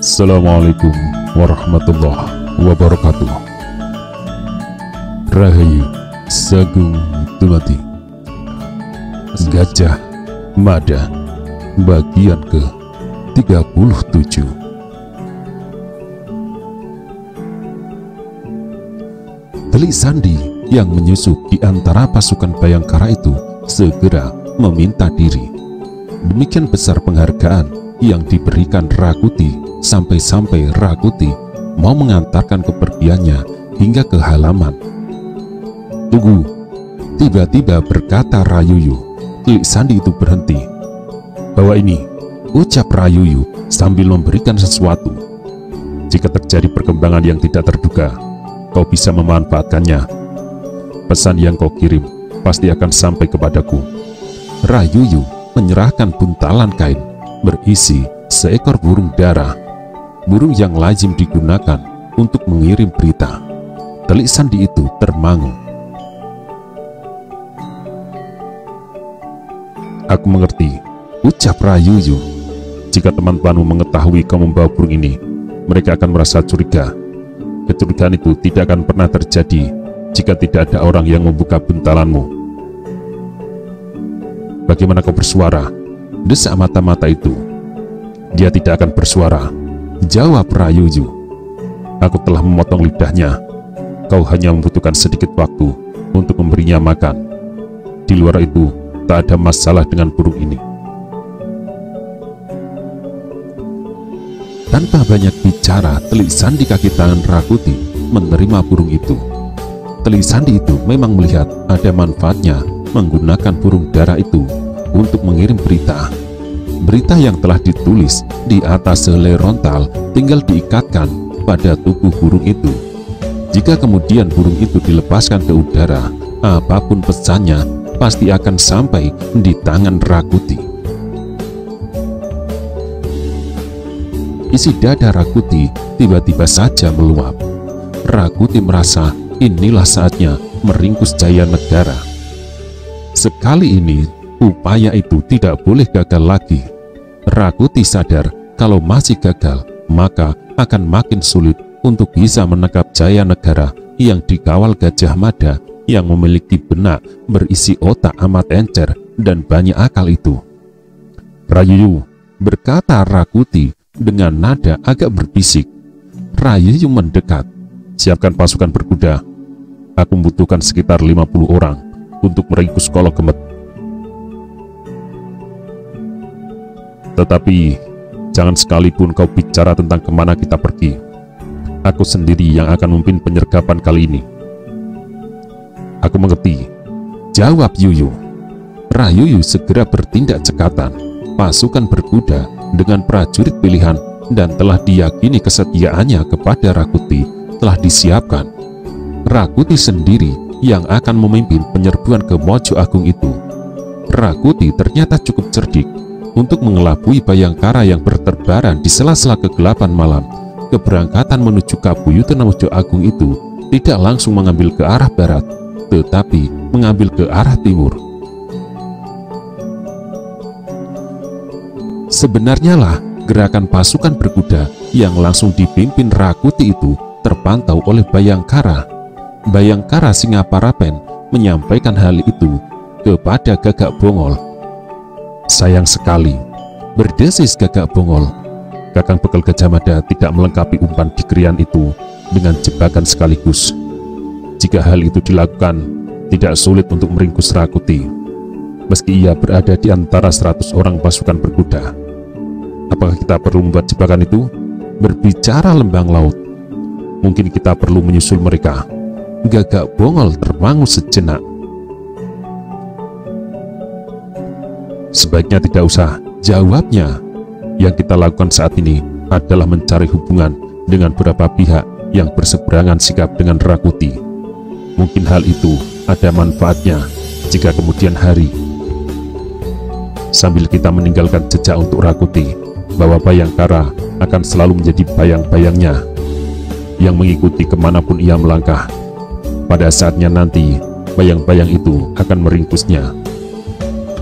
Assalamualaikum warahmatullahi wabarakatuh. Rahayu Sagung Dumadi Gajah Mada bagian ke-37. Telik Sandi yang menyusup di antara pasukan Bayangkara itu segera meminta diri. Demikian besar penghargaan yang diberikan Rakuti sampai-sampai Rakuti mau mengantarkan kepergiannya hingga ke halaman. "Tunggu," tiba-tiba berkata Rayuyu. Telik Sandi itu berhenti. "Bawa ini," ucap Rayuyu sambil memberikan sesuatu. "Jika terjadi perkembangan yang tidak terduga, kau bisa memanfaatkannya. Pesan yang kau kirim pasti akan sampai kepadaku." Rayuyu menyerahkan buntalan kain berisi seekor burung dara, burung yang lazim digunakan untuk mengirim berita. Telik Sandi itu termangu. "Aku mengerti," ucap Rayuyu. "Jika teman-temanmu mengetahui kau membawa burung ini, mereka akan merasa curiga. Kecurigaan itu tidak akan pernah terjadi jika tidak ada orang yang membuka buntalanmu." "Bagaimana kau bersuara?" desak mata-mata itu. "Dia tidak akan bersuara," jawab Rayuyu. "Aku telah memotong lidahnya. Kau hanya membutuhkan sedikit waktu untuk memberinya makan. Di luar itu, tak ada masalah dengan burung ini." Tanpa banyak bicara, Telik Sandi kaki tangan Rakuti menerima burung itu. Telik Sandi itu memang melihat ada manfaatnya menggunakan burung dara itu untuk mengirim berita. Berita yang telah ditulis di atas helai rontal tinggal diikatkan pada tubuh burung itu. Jika kemudian burung itu dilepaskan ke udara, apapun pesannya pasti akan sampai di tangan Rakuti. Isi dada Rakuti tiba-tiba saja meluap. Rakuti merasa inilah saatnya meringkus jaya negara. Sekali ini upaya itu tidak boleh gagal lagi. Rakuti sadar kalau masih gagal, maka akan makin sulit untuk bisa menangkap jaya negara yang dikawal Gajah Mada yang memiliki benak berisi otak amat encer dan banyak akal itu. "Rayuyu," berkata Rakuti dengan nada agak berbisik. Rayuyu mendekat. "Siapkan pasukan berkuda. Aku membutuhkan sekitar 50 orang untuk meringkus Kolok Gemet. Tetapi jangan sekalipun kau bicara tentang kemana kita pergi. Aku sendiri yang akan memimpin penyergapan kali ini." "Aku mengerti," jawab Yuyu. Rayuyu segera bertindak cekatan. Pasukan berkuda dengan prajurit pilihan dan telah diyakini kesetiaannya kepada Rakuti telah disiapkan. Rakuti sendiri yang akan memimpin penyerbuan ke Mojo Agung itu. Rakuti ternyata cukup cerdik untuk mengelabui Bayangkara yang berterbaran di sela-sela kegelapan malam. Keberangkatan menuju Kabuyutan Mojo Agung itu tidak langsung mengambil ke arah barat, tetapi mengambil ke arah timur. Sebenarnya lah gerakan pasukan berkuda yang langsung dipimpin Rakuti itu terpantau oleh Bayangkara. Bayangkara Singaparapen menyampaikan hal itu kepada Gagak Bongol. "Sayang sekali," berdesis Gagak Bongol, "Kakang Bekal Gajah Mada tidak melengkapi umpan di Krian itu dengan jebakan sekaligus. Jika hal itu dilakukan, tidak sulit untuk meringkus Rakuti, meski ia berada di antara 100 orang pasukan berkuda. Apakah kita perlu membuat jebakan itu?" Berbicara Lembang Laut, "Mungkin kita perlu menyusul mereka." Gagak Bongol termangu sejenak. "Sebaiknya tidak usah," jawabnya. "Yang kita lakukan saat ini adalah mencari hubungan dengan beberapa pihak yang berseberangan sikap dengan Rakuti. Mungkin hal itu ada manfaatnya jika kemudian hari, sambil kita meninggalkan jejak untuk Rakuti, bahwa Bayangkara akan selalu menjadi bayang-bayangnya yang mengikuti kemanapun ia melangkah. Pada saatnya nanti, bayang-bayang itu akan meringkusnya.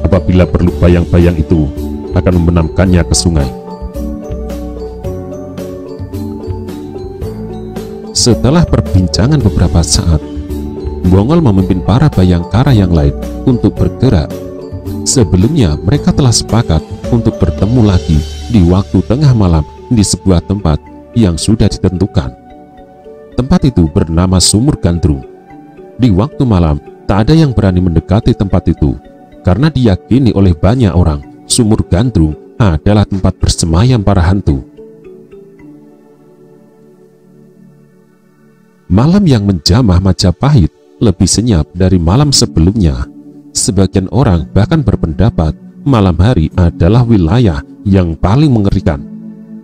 Apabila perlu, bayang-bayang itu akan membenamkannya ke sungai." Setelah perbincangan beberapa saat, Bongol memimpin para bayangkara yang lain untuk bergerak. Sebelumnya mereka telah sepakat untuk bertemu lagi di waktu tengah malam di sebuah tempat yang sudah ditentukan. Tempat itu bernama Sumur Gandrung. Di waktu malam tak ada yang berani mendekati tempat itu karena diyakini oleh banyak orang Sumur Gandrung adalah tempat bersemayam para hantu. Malam yang menjamah Majapahit lebih senyap dari malam sebelumnya. Sebagian orang bahkan berpendapat malam hari adalah wilayah yang paling mengerikan,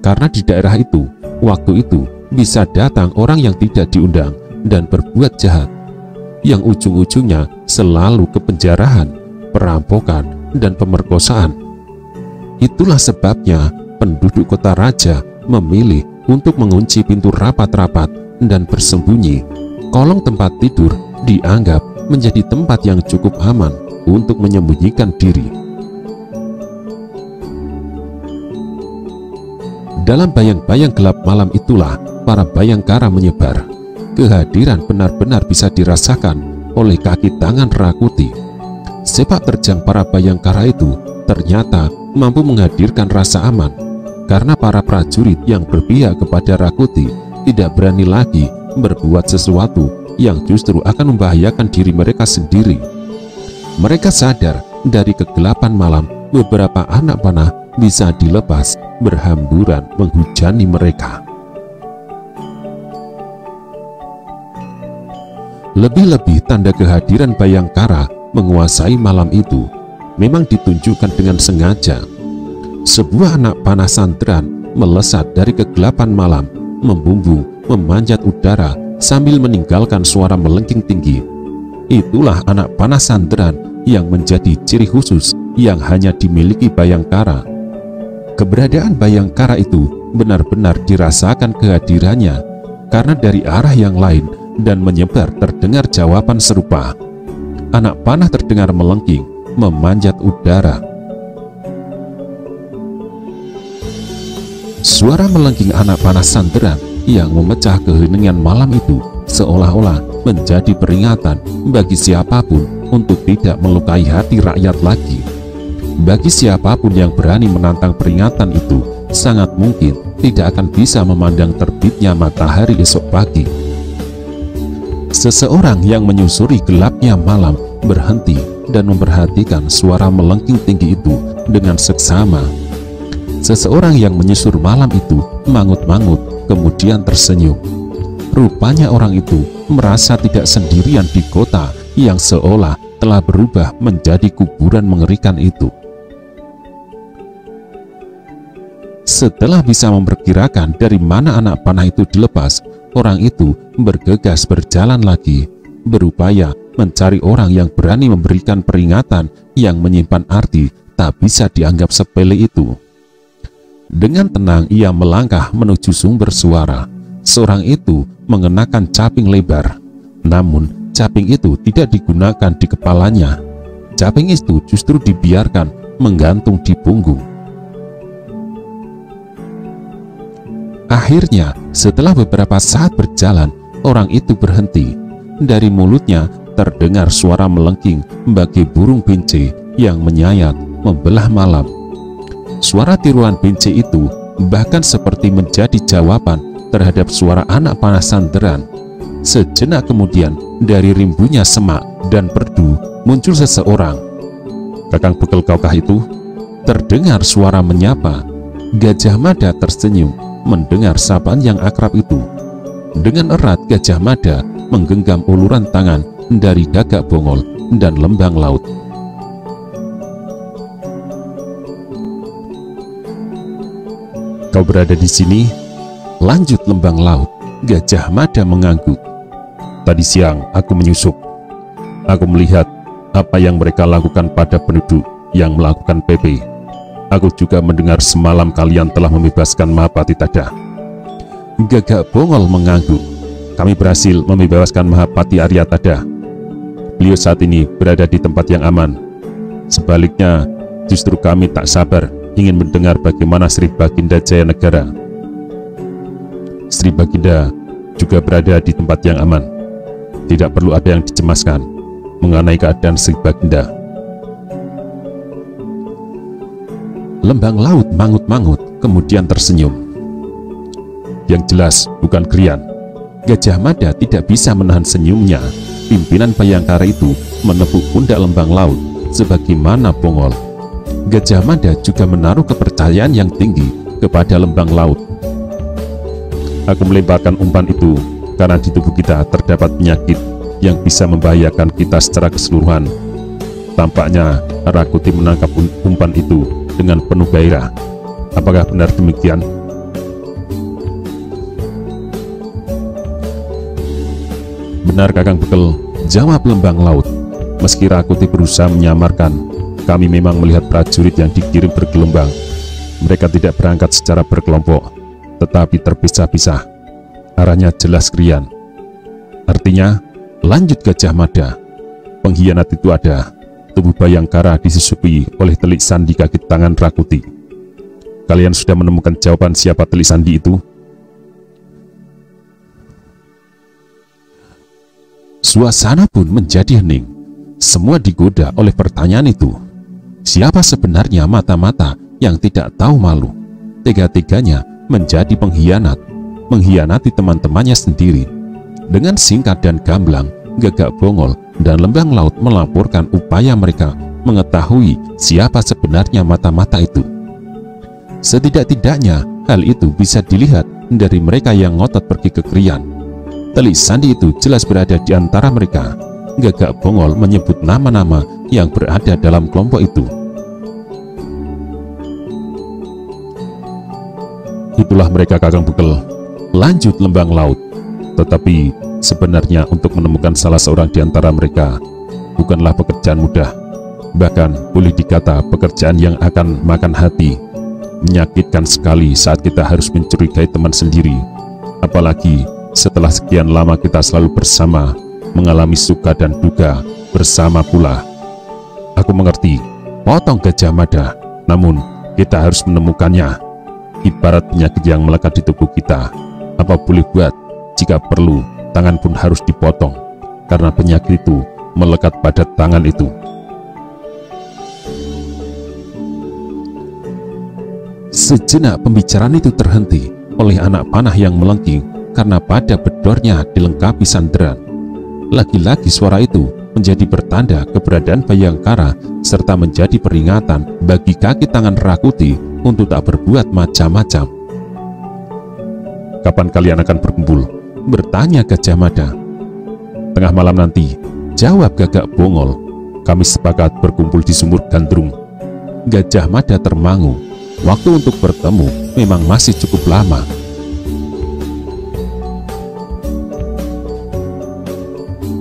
karena di daerah itu, waktu itu bisa datang orang yang tidak diundang dan berbuat jahat, yang ujung-ujungnya selalu kepenjarahan, perampokan, dan pemerkosaan. Itulah sebabnya penduduk kota raja memilih untuk mengunci pintu rapat-rapat dan bersembunyi. Kolong tempat tidur dianggap menjadi tempat yang cukup aman untuk menyembunyikan diri. Dalam bayang-bayang gelap malam itulah para bayangkara menyebar. Kehadiran benar-benar bisa dirasakan oleh kaki tangan Rakuti. Sepak terjang para bayangkara itu ternyata mampu menghadirkan rasa aman, karena para prajurit yang berpihak kepada Rakuti tidak berani lagi berbuat sesuatu yang justru akan membahayakan diri mereka sendiri. Mereka sadar dari kegelapan malam beberapa anak panah bisa dilepas berhamburan menghujani mereka. Lebih-lebih tanda kehadiran bayangkara menguasai malam itu memang ditunjukkan dengan sengaja. Sebuah anak panah sandran melesat dari kegelapan malam, membumbung, memanjat udara sambil meninggalkan suara melengking tinggi. Itulah anak panah sandran yang menjadi ciri khusus yang hanya dimiliki bayangkara. Keberadaan bayangkara itu benar-benar dirasakan kehadirannya, karena dari arah yang lain dan menyebar terdengar jawaban serupa. Anak panah terdengar melengking, memanjat udara. Suara melengking anak panah sandran yang memecah keheningan malam itu seolah-olah menjadi peringatan bagi siapapun untuk tidak melukai hati rakyat lagi. Bagi siapapun yang berani menantang peringatan itu, sangat mungkin tidak akan bisa memandang terbitnya matahari esok pagi. Seseorang yang menyusuri gelapnya malam berhenti dan memperhatikan suara melengking tinggi itu dengan seksama. Seseorang yang menyusur malam itu mangut-mangut, kemudian tersenyum. Rupanya orang itu merasa tidak sendirian di kota yang seolah telah berubah menjadi kuburan mengerikan itu. Setelah bisa memperkirakan dari mana anak panah itu dilepas, orang itu bergegas berjalan lagi, berupaya mencari orang yang berani memberikan peringatan yang menyimpan arti tak bisa dianggap sepele itu. Dengan tenang ia melangkah menuju sumber suara. Seorang itu mengenakan caping lebar, namun caping itu tidak digunakan di kepalanya. Caping itu justru dibiarkan menggantung di punggung. Akhirnya, setelah beberapa saat berjalan, orang itu berhenti. Dari mulutnya terdengar suara melengking bagi burung bince yang menyayat membelah malam. Suara tiruan bince itu bahkan seperti menjadi jawaban terhadap suara anak panah sandran. Sejenak kemudian, dari rimbunya semak dan perdu muncul seseorang. "Kakang Bekel kaukah itu?" Terdengar suara menyapa. Gajah Mada tersenyum mendengar sapaan yang akrab itu. Dengan erat Gajah Mada menggenggam uluran tangan dari Gagak Bongol dan Lembang Laut. "Kau berada di sini?" lanjut Lembang Laut. Gajah Mada mengangguk. "Tadi siang aku menyusup. Aku melihat apa yang mereka lakukan pada penduduk yang melakukan PP. Aku juga mendengar semalam kalian telah membebaskan Mahapati Tada." Gagak Bongol mengangguk. "Kami berhasil membebaskan Mahapati Arya Tada. Beliau saat ini berada di tempat yang aman. Sebaliknya, justru kami tak sabar ingin mendengar bagaimana Sri Baginda Jaya Negara." "Sri Baginda juga berada di tempat yang aman. Tidak perlu ada yang dicemaskan mengenai keadaan Sri Baginda. Lembang laut mangut-mangut kemudian tersenyum. Yang jelas bukan Grian. Gajah Mada tidak bisa menahan senyumnya. Pimpinan Bayangkara itu menepuk pundak Lembang laut sebagaimana Bongol. Gajah Mada juga menaruh kepercayaan yang tinggi kepada Lembang laut. Aku melemparkan umpan itu karena di tubuh kita terdapat penyakit yang bisa membahayakan kita secara keseluruhan. Tampaknya Rakuti menangkap umpan itu dengan penuh gairah. Apakah benar demikian? Benar Kakang Bekel, jawab Lembang laut. Meski Rakuti berusaha menyamarkan, kami memang melihat prajurit yang dikirim bergelombang. Mereka tidak berangkat secara berkelompok, tetapi terpisah-pisah. Arahnya jelas Grian. Artinya, lanjut Gajah Mada, pengkhianat itu ada. Tubuh Bayangkara disusupi oleh telik sandi kaki tangan Rakuti. Kalian sudah menemukan jawaban siapa telik sandi itu? Suasana pun menjadi hening. Semua digoda oleh pertanyaan itu. Siapa sebenarnya mata-mata yang tidak tahu malu? Tiga-tiganya menjadi pengkhianat, mengkhianati teman-temannya sendiri. Dengan singkat dan gamblang, Gagak Bongol dan Lembang laut melaporkan upaya mereka mengetahui siapa sebenarnya mata-mata itu. Setidak-tidaknya hal itu bisa dilihat dari mereka yang ngotot pergi ke Grian. Telik sandi itu jelas berada di antara mereka. Gagak Bongol menyebut nama-nama yang berada dalam kelompok itu. Itulah mereka Kakang Bekel, lanjut Lembang laut. Tetapi sebenarnya untuk menemukan salah seorang di antara mereka bukanlah pekerjaan mudah. Bahkan boleh dikata pekerjaan yang akan makan hati. Menyakitkan sekali saat kita harus mencurigai teman sendiri. Apalagi setelah sekian lama kita selalu bersama, mengalami suka dan duka bersama pula. Aku mengerti, potong Gajah Mada, namun kita harus menemukannya. Ibarat penyakit yang melekat di tubuh kita. Apa boleh buat, jika perlu, tangan pun harus dipotong, karena penyakit itu melekat pada tangan itu. Sejenak pembicaraan itu terhenti oleh anak panah yang melengking karena pada bedornya dilengkapi sandaran. Lagi-lagi suara itu menjadi pertanda keberadaan Bayangkara serta menjadi peringatan bagi kaki tangan Rakuti untuk tak berbuat macam-macam. Kapan kalian akan berkumpul? Bertanya Gajah Mada. Tengah malam nanti, jawab Gagak Bongol. Kami sepakat berkumpul di Sumur Gandrung. Gajah Mada termangu. Waktu untuk bertemu memang masih cukup lama.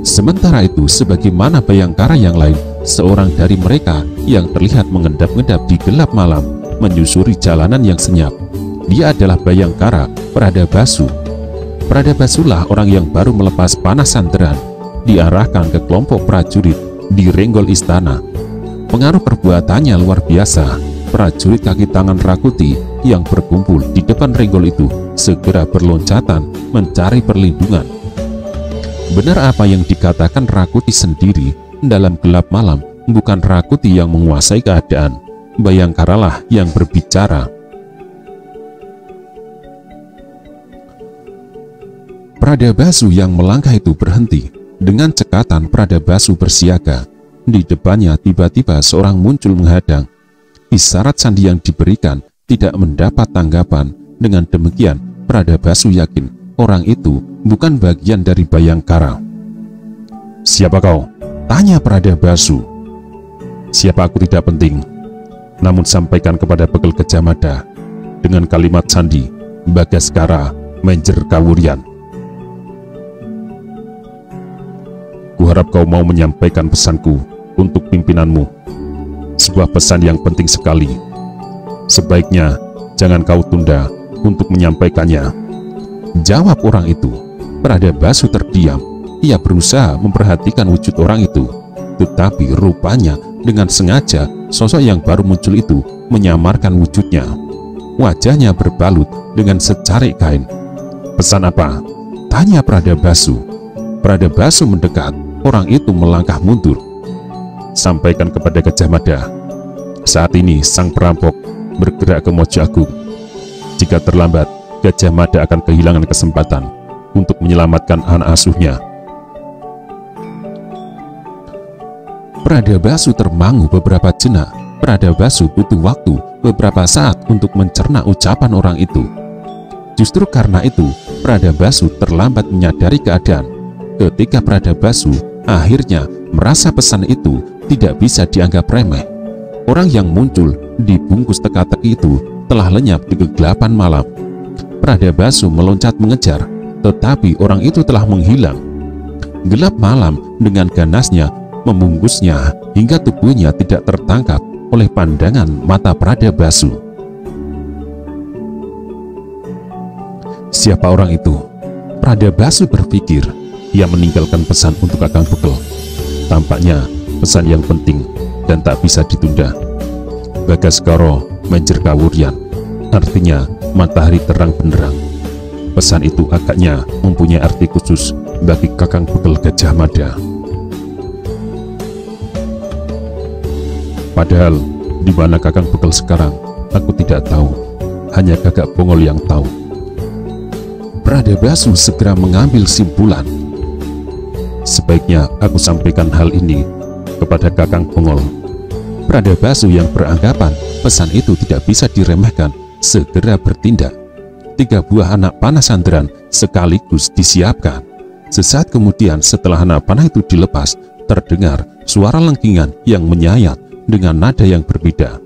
Sementara itu, sebagaimana Bayangkara yang lain, seorang dari mereka yang terlihat mengendap-endap di gelap malam menyusuri jalanan yang senyap. Dia adalah Bayangkara Pradabasu. Pradabasulah orang yang baru melepas panah sandaran, diarahkan ke kelompok prajurit di Renggol istana. Pengaruh perbuatannya luar biasa. Prajurit kaki tangan Rakuti yang berkumpul di depan Renggol itu segera berloncatan mencari perlindungan. Benar apa yang dikatakan Rakuti sendiri, dalam gelap malam bukan Rakuti yang menguasai keadaan, Bayangkaralah yang berbicara. Pradabasu yang melangkah itu berhenti. Dengan cekatan Pradabasu bersiaga. Di depannya tiba-tiba seorang muncul menghadang. Isyarat sandi yang diberikan tidak mendapat tanggapan. Dengan demikian Pradabasu yakin orang itu bukan bagian dari Bayangkara. Siapa kau? Tanya Pradabasu. Siapa aku tidak penting, namun sampaikan kepada Bekel Gajah Mada dengan kalimat sandi, Bagaskara Menjer Kawurian. Kuharap kau mau menyampaikan pesanku untuk pimpinanmu. Sebuah pesan yang penting sekali. Sebaiknya jangan kau tunda untuk menyampaikannya. Jawab orang itu. Pradabasu terdiam. Ia berusaha memperhatikan wujud orang itu. Tetapi rupanya dengan sengaja sosok yang baru muncul itu menyamarkan wujudnya. Wajahnya berbalut dengan secarik kain. Pesan apa? Tanya Pradabasu. Pradabasu mendekat. Orang itu melangkah mundur. Sampaikan kepada Gajah Mada, saat ini sang perampok bergerak ke Mojo Agung. Jika terlambat, Gajah Mada akan kehilangan kesempatan untuk menyelamatkan anak asuhnya. Pradabasu termangu beberapa jenak. Pradabasu butuh waktu beberapa saat untuk mencerna ucapan orang itu. Justru karena itu, Pradabasu terlambat menyadari keadaan. Ketika Pradabasu akhirnya merasa pesan itu tidak bisa dianggap remeh, orang yang muncul di bungkus teka-teki itu telah lenyap di kegelapan malam. Pradabasu meloncat mengejar, tetapi orang itu telah menghilang. Gelap malam dengan ganasnya membungkusnya hingga tubuhnya tidak tertangkap oleh pandangan mata Pradabasu. Siapa orang itu? Pradabasu berpikir. Ia meninggalkan pesan untuk Kakang Bekel. Tampaknya pesan yang penting dan tak bisa ditunda. Bagaskoro Menjer Kawuryan, artinya matahari terang benderang. Pesan itu agaknya mempunyai arti khusus bagi Kakang Bekel Gajah Mada. Padahal di mana Kakang Bekel sekarang, aku tidak tahu. Hanya Gagak Bongol yang tahu. Pradabasu segera mengambil simpulan. Sebaiknya aku sampaikan hal ini kepada Kakang Bongol. Pradabasu yang beranggapan pesan itu tidak bisa diremehkan segera bertindak. 3 buah anak panah sanderan sekaligus disiapkan. Sesaat kemudian setelah anak panah itu dilepas, terdengar suara lengkingan yang menyayat dengan nada yang berbeda.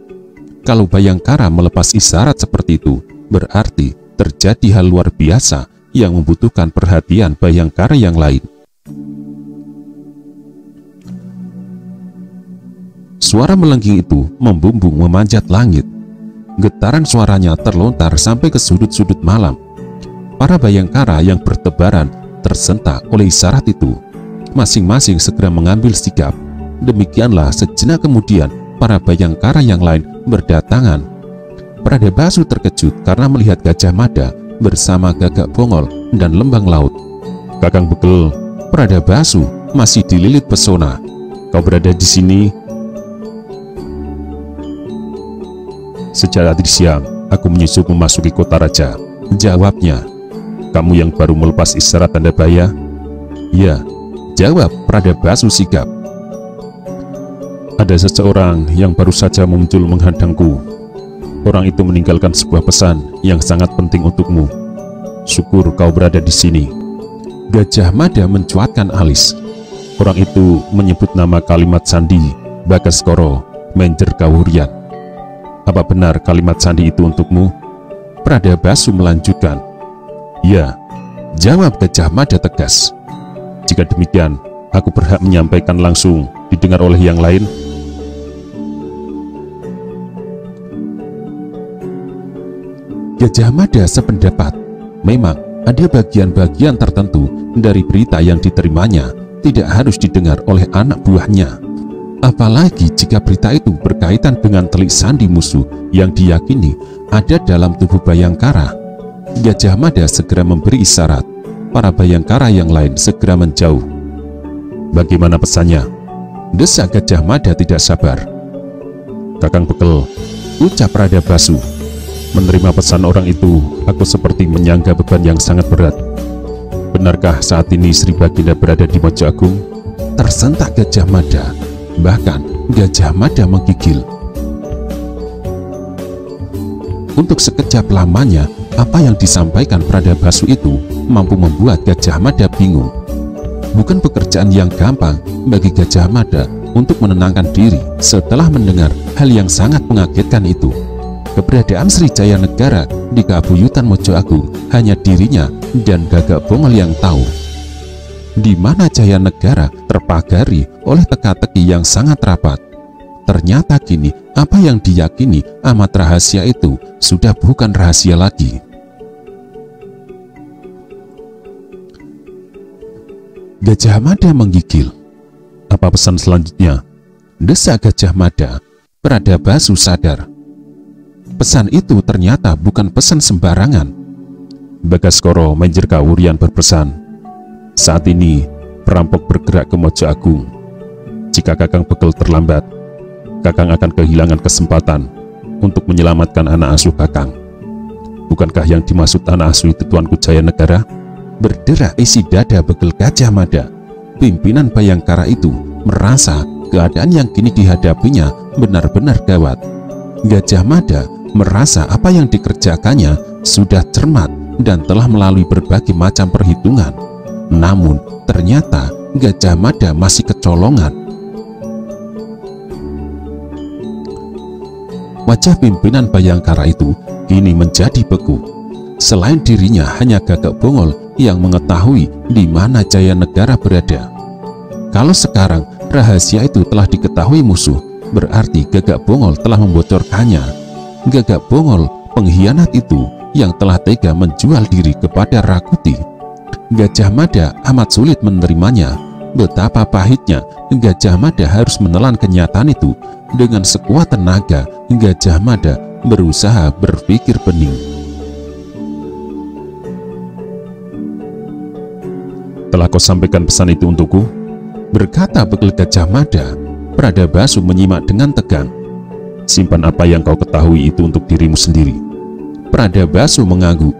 Kalau Bayangkara melepas isyarat seperti itu, berarti terjadi hal luar biasa yang membutuhkan perhatian Bayangkara yang lain. Suara melengking itu membumbung memanjat langit. Getaran suaranya terlontar sampai ke sudut-sudut malam. Para Bayangkara yang bertebaran tersentak oleh isyarat itu. Masing-masing segera mengambil sikap. Demikianlah sejenak kemudian para Bayangkara yang lain berdatangan. Pradabasu terkejut karena melihat Gajah Mada bersama Gagak Bongol dan Lembang Laut. Kakang Bekel, Pradabasu masih dililit pesona. Kau berada di sini. Sejak tadi siang, aku menyusup memasuki kota raja. Jawabnya. Kamu yang baru melepas isyarat tanda bahaya? Ya, jawab Pradabasu sigap. Ada seseorang yang baru saja muncul menghadangku. Orang itu meninggalkan sebuah pesan yang sangat penting untukmu. Syukur kau berada di sini. Gajah Mada mencuatkan alis. Orang itu menyebut nama kalimat sandi Bagaskoro Menjer Kawuryan. Apa benar kalimat sandi itu untukmu? Pradabasu melanjutkan. Ya, jawab Gajah Mada tegas. Jika demikian, aku berhak menyampaikan langsung didengar oleh yang lain. Gajah Mada sependapat. Memang ada bagian-bagian tertentu dari berita yang diterimanya tidak harus didengar oleh anak buahnya. Apalagi jika berita itu berkaitan dengan telik sandi musuh yang diyakini ada dalam tubuh Bayangkara. Gajah Mada segera memberi isyarat. Para Bayangkara yang lain segera menjauh. Bagaimana pesannya? Desak Gajah Mada tidak sabar. Kakang Bekel, ucap Pradabasu. Menerima pesan orang itu, aku seperti menyangga beban yang sangat berat. Benarkah saat ini Sri Baginda berada di Mojo Agung? Tersentak Gajah Mada. Bahkan Gajah Mada menggigil. Untuk sekejap lamanya, apa yang disampaikan Pradabasu itu mampu membuat Gajah Mada bingung. Bukan pekerjaan yang gampang bagi Gajah Mada untuk menenangkan diri setelah mendengar hal yang sangat mengagetkan itu. Keberadaan Sri Jaya Negara di Kabuyutan Mojo Agung hanya dirinya dan Gagak Bongol yang tahu. Di mana Jaya Negara terpagari oleh teka-teki yang sangat rapat. Ternyata kini apa yang diyakini amat rahasia itu sudah bukan rahasia lagi. Gajah Mada menggigil. Apa pesan selanjutnya? Desak Gajah Mada. Pradabasu sadar. Pesan itu ternyata bukan pesan sembarangan. Bagaskoro Menjer Kawuryan berpesan, Saat ini perampok bergerak ke Mojo Agung. Jika Kakang Bekel terlambat, Kakang akan kehilangan kesempatan untuk menyelamatkan anak asuh Kakang. Bukankah yang dimaksud anak asuh itu Tuanku Jaya Negara? Berderak isi dada Bekel Gajah Mada. Pimpinan Bayangkara itu merasa keadaan yang kini dihadapinya benar-benar gawat. Gajah Mada merasa apa yang dikerjakannya sudah cermat dan telah melalui berbagai macam perhitungan. Namun ternyata Gajah Mada masih kecolongan. Wajah pimpinan Bayangkara itu kini menjadi beku. Selain dirinya, hanya Gagak Bongol yang mengetahui di mana Jaya Negara berada. Kalau sekarang rahasia itu telah diketahui musuh, berarti Gagak Bongol telah membocorkannya. Gagak Bongol, pengkhianat itu yang telah tega menjual diri kepada Rakuti. Gajah Mada amat sulit menerimanya. Betapa pahitnya Gajah Mada harus menelan kenyataan itu. Dengan sekuat tenaga, Gajah Mada berusaha berpikir bening. "Telah kau sampaikan pesan itu untukku?" berkata Bekel Gajah Mada. Pradabasu menyimak dengan tegang. "Simpan apa yang kau ketahui itu untuk dirimu sendiri." Pradabasu mengangguk.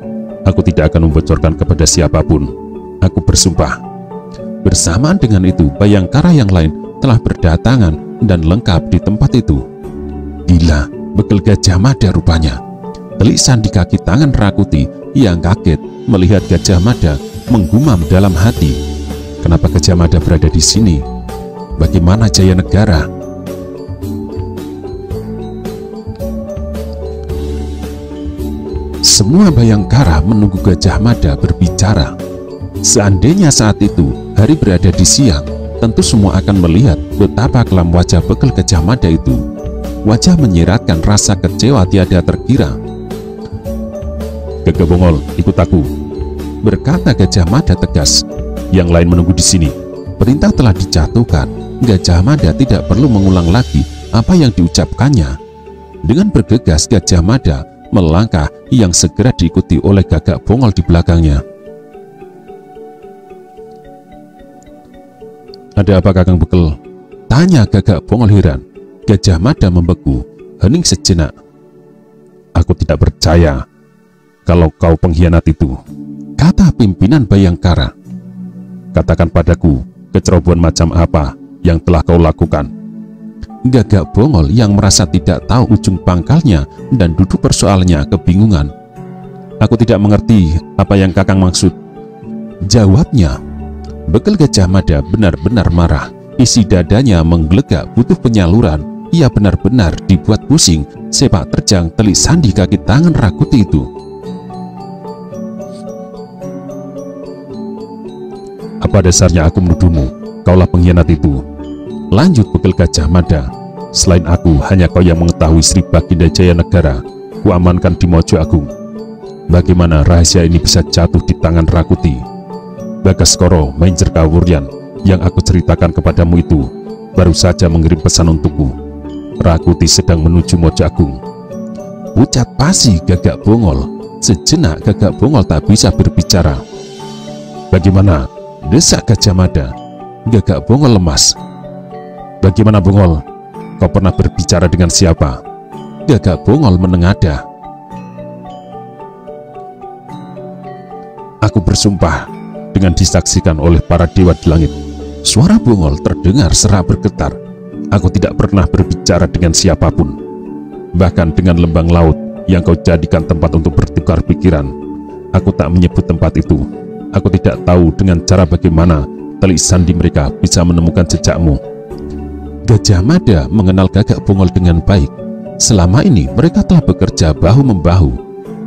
"Aku tidak akan membocorkan kepada siapapun. Aku bersumpah." Bersamaan dengan itu, Bayangkara yang lain telah berdatangan dan lengkap di tempat itu. Gila, Bekel Gajah Mada rupanya. Telisan di kaki tangan Rakuti yang kaget melihat Gajah Mada menggumam dalam hati. Kenapa Gajah Mada berada di sini? Bagaimana Jaya Negara? Semua Bayangkara menunggu Gajah Mada berbicara. Seandainya saat itu hari berada di siang, tentu semua akan melihat betapa kelam wajah Bekel Gajah Mada itu. Wajah menyiratkan rasa kecewa tiada terkira. "Gagak Bongol, ikut aku," berkata Gajah Mada tegas. "Yang lain menunggu di sini. Perintah telah dijatuhkan." Gajah Mada tidak perlu mengulang lagi apa yang diucapkannya. Dengan bergegas, Gajah Mada melangkah yang segera diikuti oleh Gagak Bongol di belakangnya. "Ada apa Kakang Bekel?" tanya Gagak Bongol heran. Gajah Mada membeku, hening sejenak. "Aku tidak percaya kalau kau pengkhianat itu," kata pimpinan Bayangkara. "Katakan padaku, kecerobohan macam apa yang telah kau lakukan?" Gagak Bongol yang merasa tidak tahu ujung pangkalnya dan duduk persoalannya kebingungan. "Aku tidak mengerti apa yang Kakang maksud," jawabnya. Bekel Gajah Mada benar-benar marah. Isi dadanya menggelegak butuh penyaluran. Ia benar-benar dibuat pusing sepak terjang telik sandi kaki tangan Rakuti itu. "Apa dasarnya aku menuduhmu? Kaulah pengkhianat itu," lanjut Bekel Gajah Mada. "Selain aku, hanya kau yang mengetahui Sri Baginda Jaya Negara kuamankan di Mojo Agung. Bagaimana rahasia ini bisa jatuh di tangan Rakuti? Bagaskoro Mainjer Kawuryan yang aku ceritakan kepadamu itu baru saja mengirim pesan untukku. Rakuti sedang menuju Mojo Agung." Pucat pasi Gagak Bongol. Sejenak Gagak Bongol tak bisa berbicara. "Bagaimana?" desak Gajah Mada. Gagak Bongol lemas. "Bagaimana Bongol? Kau pernah berbicara dengan siapa?" Gagak Bongol menengadah. "Aku bersumpah dengan disaksikan oleh para dewa di langit." Suara Bongol terdengar serak bergetar. "Aku tidak pernah berbicara dengan siapapun, bahkan dengan lembang laut yang kau jadikan tempat untuk bertukar pikiran. Aku tak menyebut tempat itu. Aku tidak tahu dengan cara bagaimana telik sandi mereka bisa menemukan jejakmu." Gajah Mada mengenal Gagak Bongol dengan baik. Selama ini mereka telah bekerja bahu-membahu.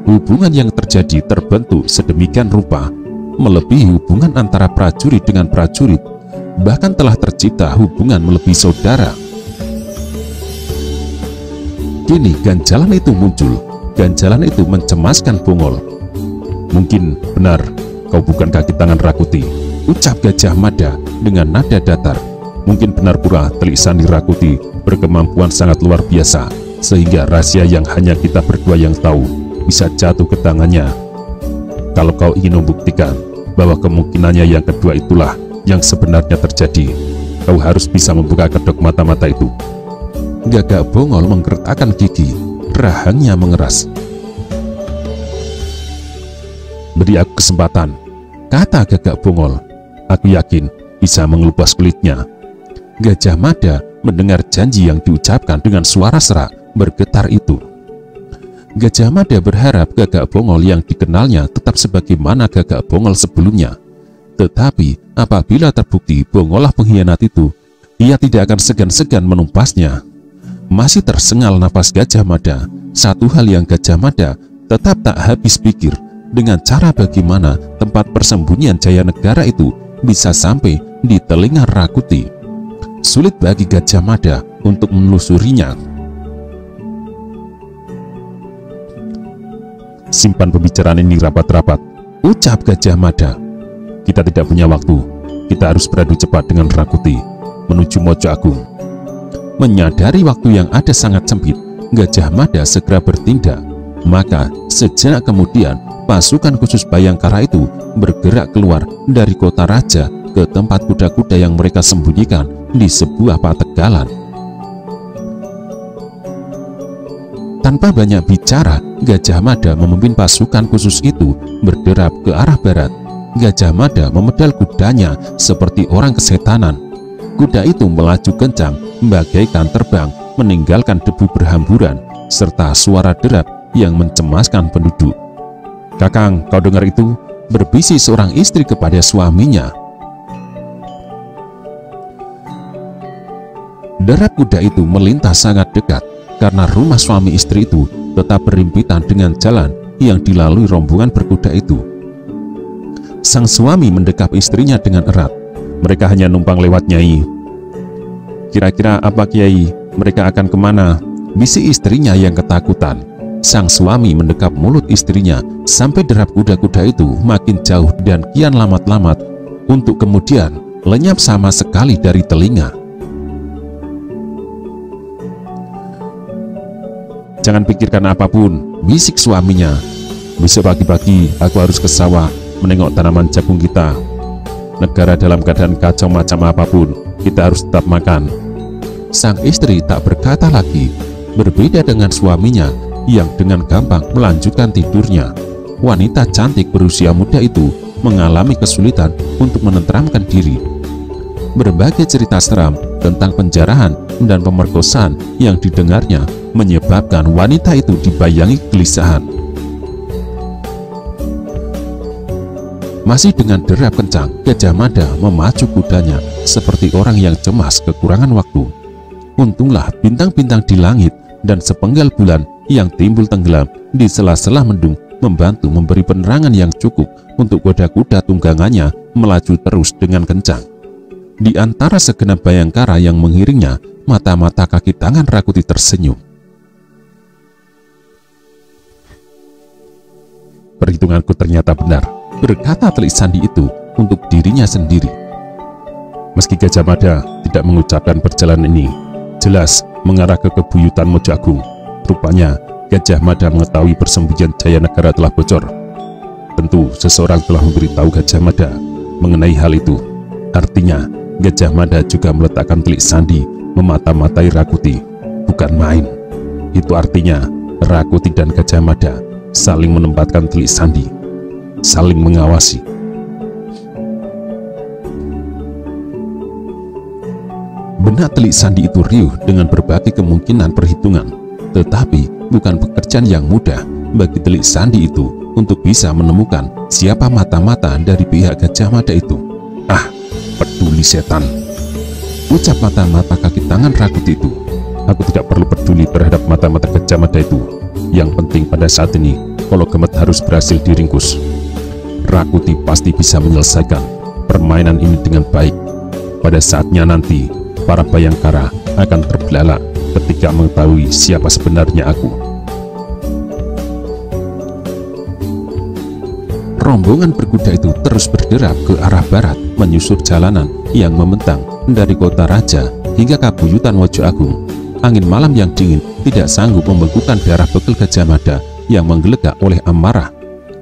Hubungan yang terjadi terbentuk sedemikian rupa, melebihi hubungan antara prajurit dengan prajurit. Bahkan telah tercipta hubungan melebihi saudara. Kini ganjalan itu muncul. Ganjalan itu mencemaskan Bongol. "Mungkin benar kau bukan kaki tangan Rakuti," ucap Gajah Mada dengan nada datar. "Mungkin benar pula telik sandi Rakuti berkemampuan sangat luar biasa, sehingga rahasia yang hanya kita berdua yang tahu bisa jatuh ke tangannya. Kalau kau ingin membuktikan, bahwa kemungkinannya yang kedua itulah yang sebenarnya terjadi. Kau harus bisa membuka kedok mata-mata itu. Gagak Bongol menggertakkan gigi, rahangnya mengeras. Beri aku kesempatan, kata Gagak Bongol. Aku yakin bisa mengelupas kulitnya. Gajah Mada mendengar janji yang diucapkan dengan suara serak bergetar itu. Gajah Mada berharap Gagak Bongol yang dikenalnya tetap sebagaimana Gagak Bongol sebelumnya. Tetapi apabila terbukti Bongolah pengkhianat itu, ia tidak akan segan-segan menumpasnya. Masih tersengal napas Gajah Mada. Satu hal yang Gajah Mada tetap tak habis pikir, dengan cara bagaimana tempat persembunyian Jaya Negara itu bisa sampai di telinga Rakuti. Sulit bagi Gajah Mada untuk menelusurinya. Simpan pembicaraan ini rapat-rapat, ucap Gajah Mada. Kita tidak punya waktu. Kita harus beradu cepat dengan Rakuti menuju Mojo Agung. Menyadari waktu yang ada sangat sempit, Gajah Mada segera bertindak. Maka sejenak kemudian pasukan khusus Bhayangkara itu bergerak keluar dari kota raja ke tempat kuda-kuda yang mereka sembunyikan di sebuah pategalan. Tanpa banyak bicara, Gajah Mada memimpin pasukan khusus itu berderap ke arah barat. Gajah Mada memedal kudanya seperti orang kesetanan. Kuda itu melaju kencang bagaikan terbang, meninggalkan debu berhamburan serta suara derap yang mencemaskan penduduk. Kakang, kau dengar itu? Berbisik seorang istri kepada suaminya. Derap kuda itu melintas sangat dekat karena rumah suami istri itu tetap berimpitan dengan jalan yang dilalui rombongan berkuda itu. Sang suami mendekap istrinya dengan erat. Mereka hanya numpang lewat, Nyai. Kira-kira apa, Kiai? Mereka akan kemana? Bisik istrinya yang ketakutan. Sang suami mendekap mulut istrinya sampai derap kuda-kuda itu makin jauh dan kian lamat-lamat untuk kemudian lenyap sama sekali dari telinga. Jangan pikirkan apapun, bisik suaminya. Besok pagi-pagi aku harus ke sawah menengok tanaman jagung kita. Negara dalam keadaan kacau macam apapun, kita harus tetap makan. Sang istri tak berkata lagi. Berbeda dengan suaminya yang dengan gampang melanjutkan tidurnya, wanita cantik berusia muda itu mengalami kesulitan untuk menenteramkan diri. Berbagai cerita seram tentang penjarahan dan pemerkosaan yang didengarnya menyebabkan wanita itu dibayangi kegelisahan. Masih dengan derap kencang, Gajah Mada memacu kudanya seperti orang yang cemas kekurangan waktu. Untunglah bintang-bintang di langit dan sepenggal bulan yang timbul tenggelam di sela-sela mendung membantu memberi penerangan yang cukup untuk kuda-kuda tunggangannya melaju terus dengan kencang. Di antara segenap Bhayangkara yang mengiringnya, mata-mata kaki tangan Rakuti tersenyum. Perhitunganku ternyata benar, berkata Telik Sandi itu untuk dirinya sendiri. Meski Gajah Mada tidak mengucapkan perjalanan ini, jelas mengarah ke kebuyutan Mojo Agung. Rupanya Gajah Mada mengetahui persembunyian Jaya Negara telah bocor. Tentu seseorang telah memberitahu Gajah Mada mengenai hal itu. Artinya Gajah Mada juga meletakkan Telik Sandi memata-matai Rakuti. Bukan main. Itu artinya Rakuti dan Gajah Mada saling menempatkan Telik Sandi, saling mengawasi. Benak Telik Sandi itu riuh dengan berbagai kemungkinan perhitungan, tetapi bukan pekerjaan yang mudah bagi Telik Sandi itu untuk bisa menemukan siapa mata-mata dari pihak Gajah Mada itu. Ah, peduli setan, ucap mata-mata kaki tangan Rakuti itu. Aku tidak perlu peduli terhadap mata-mata Gajah Mada itu. Yang penting pada saat ini, Kolo Gemet harus berhasil diringkus. Rakuti pasti bisa menyelesaikan permainan ini dengan baik. Pada saatnya nanti, para Bhayangkara akan terbelalak ketika mengetahui siapa sebenarnya aku. Rombongan berkuda itu terus bergerak ke arah barat, menyusur jalanan yang membentang dari kota raja hingga kabuyutan Mojo Agung. Angin malam yang dingin tidak sanggup membengkakkan darah bekal Gajah Mada yang menggelegak oleh amarah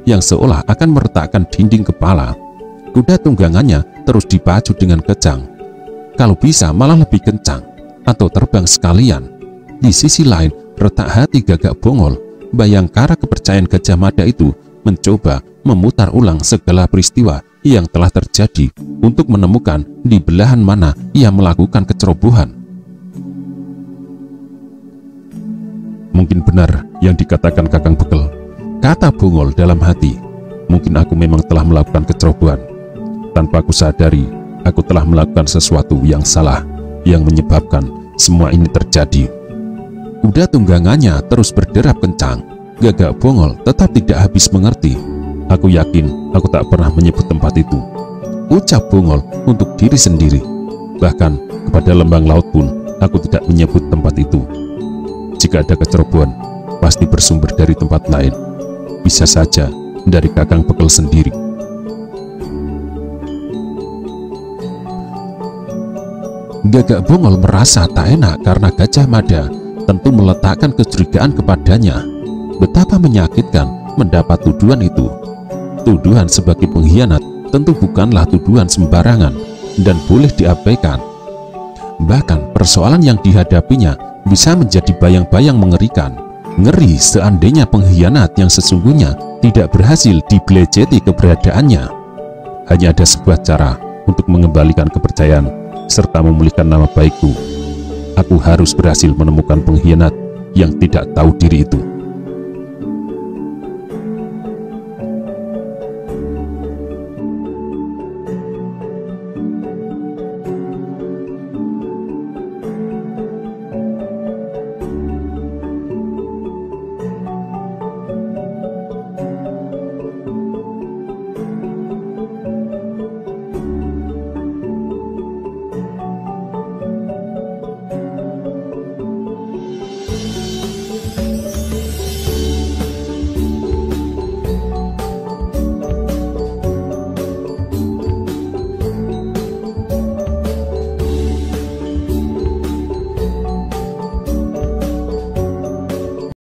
yang seolah akan meretakkan dinding kepala. Kuda tunggangannya terus dipacu dengan kencang. Kalau bisa malah lebih kencang, atau terbang sekalian. Di sisi lain, retak hati Gagak Bongol. Bayangkara kepercayaan Gajah Mada itu mencoba memutar ulang segala peristiwa yang telah terjadi untuk menemukan di belahan mana ia melakukan kecerobohan. Mungkin benar yang dikatakan Kakang Bekel, kata Bongol dalam hati. Mungkin aku memang telah melakukan kecerobohan. Tanpa aku sadari, aku telah melakukan sesuatu yang salah, yang menyebabkan semua ini terjadi. Kuda tunggangannya terus berderap kencang. Gagak Bongol tetap tidak habis mengerti. Aku yakin aku tak pernah menyebut tempat itu, ucap Bongol untuk diri sendiri. Bahkan kepada Lembang Laut pun aku tidak menyebut tempat itu. Jika ada kecerobohan, pasti bersumber dari tempat lain. Bisa saja dari Kakang Bekel sendiri. Gagak Bongol merasa tak enak karena Gajah Mada tentu meletakkan kecurigaan kepadanya. Betapa menyakitkan mendapat tuduhan itu. Tuduhan sebagai pengkhianat tentu bukanlah tuduhan sembarangan dan boleh diabaikan. Bahkan persoalan yang dihadapinya bisa menjadi bayang-bayang mengerikan. Ngeri seandainya pengkhianat yang sesungguhnya tidak berhasil dibelejeti keberadaannya. Hanya ada sebuah cara untuk mengembalikan kepercayaan serta memulihkan nama baikku. Aku harus berhasil menemukan pengkhianat yang tidak tahu diri itu.